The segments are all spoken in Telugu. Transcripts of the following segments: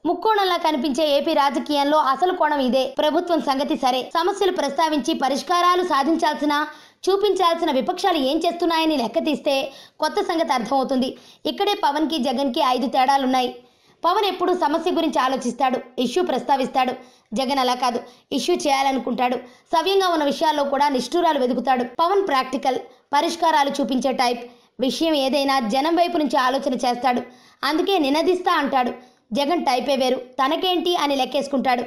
ముక్కోణంలా కనిపించే ఏపీ రాజకీయంలో అసలు కోణం ఇదే. ప్రభుత్వం సంగతి సరే, సమస్యలు ప్రస్తావించి పరిష్కారాలు సాధించాల్సిన చూపించాల్సిన విపక్షాలు ఏం చేస్తున్నాయని లెక్క తీస్తే కొత్త సంగతి అర్థమవుతుంది. ఇక్కడే పవన్కి జగన్కి 5 తేడాలున్నాయి. పవన్ ఎప్పుడు సమస్య గురించి ఆలోచిస్తాడు, ఇష్యూ ప్రస్తావిస్తాడు. జగన్ అలా కాదు, ఇష్యూ చేయాలనుకుంటాడు. సవ్యంగా ఉన్న విషయాల్లో కూడా నిష్ఠూరాలు వెతుకుతాడు. పవన్ ప్రాక్టికల్, పరిష్కారాలు చూపించే టైప్. విషయం ఏదైనా జనం వైపు నుంచి ఆలోచన చేస్తాడు, అందుకే నినదిస్తా అంటాడు. జగన్ టైపే వేరు, తనకేంటి అని లెక్కేసుకుంటాడు.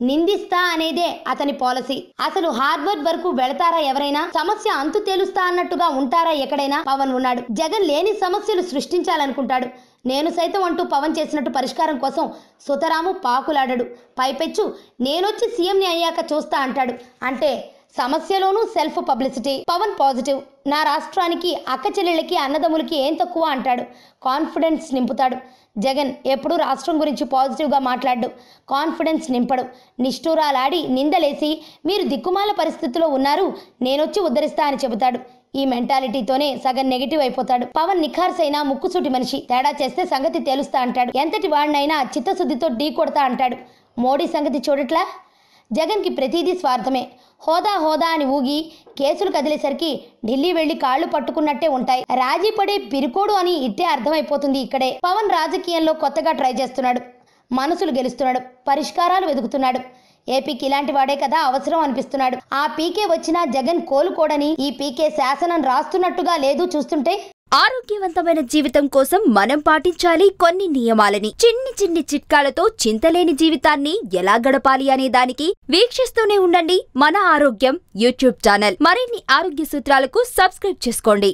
నిందిస్తా అనేదే అతని పాలసీ. అసలు హార్వర్డ్ వరకు వెళతారా ఎవరైనా? సమస్య అంతు తేలుస్తా అన్నట్టుగా ఉంటారా ఎక్కడైనా? పవన్ ఉన్నాడు. జగన్ లేని సమస్యలు సృష్టించాలనుకుంటాడు. నేను సైతం అంటూ పవన్ చేసినట్టు పరిష్కారం కోసం సుతరాము పాకులాడడు. పైపెచ్చు నేనొచ్చి సీఎంని అయ్యాక చూస్తా అంటాడు. అంటే సమస్యలోనూ సెల్ఫ్ పబ్లిసిటీ. పవన్ పాజిటివ్. నా రాష్ట్రానికి, అక్క చెల్లెళ్ళకి, అన్నదమ్ములకి ఏం తక్కువ అంటాడు. కాన్ఫిడెన్స్ నింపుతాడు. జగన్ ఎప్పుడూ రాష్ట్రం గురించి పాజిటివ్గా మాట్లాడు, కాన్ఫిడెన్స్ నింపడు. నిష్ఠూరాలాడి నిందలేసి మీరు దిక్కుమాల పరిస్థితిలో ఉన్నారు, నేనొచ్చి ఉద్ధరిస్తా అని చెబుతాడు. ఈ మెంటాలిటీతోనే సగం నెగిటివ్ అయిపోతాడు. పవన్ నిఖార్సైన ముక్కుసూటి మనిషి. తేడా చేస్తే సంగతి తేలుస్తా అంటాడు. ఎంతటి వాడినైనా చిత్తశుద్ధితో ఢీ కొడతా అంటాడు. మోడీ సంగతి చూడట్లా? జగన్కి ప్రతిదీ స్వార్థమే. హోదా హోదా అని ఊగి కేసులు కదిలేసరికి ఢిల్లీ వెళ్లి కాళ్లు పట్టుకున్నట్టే ఉంటాయి. రాజీ పడే పిరికోడు అని ఇట్టే అర్థమైపోతుంది ఇక్కడే. పవన్ రాజకీయంలో కొత్తగా ట్రై చేస్తున్నాడు, మనసులు గెలుస్తున్నాడు, పరిష్కారాలు వెతుకుతున్నాడు. ఏపీకి ఇలాంటి వాడే కదా అవసరం అనిపిస్తున్నాడు. ఆ పీకే వచ్చినా జగన్ కోలుకోడని ఈ పీకే శాసనం రాస్తున్నట్టుగా లేదు చూస్తుంటే. ఆరోగ్యవంతమైన జీవితం కోసం మనం పాటించాలి కొన్ని నియమాలని. చిన్ని చిన్ని చిట్కాలతో చింతలేని జీవితాన్ని ఎలా గడపాలి అనే దానికి వీక్షిస్తూనే ఉండండి మన ఆరోగ్యం యూట్యూబ్ ఛానల్. మరిన్ని ఆరోగ్య సూత్రాలకు సబ్స్క్రైబ్ చేసుకోండి.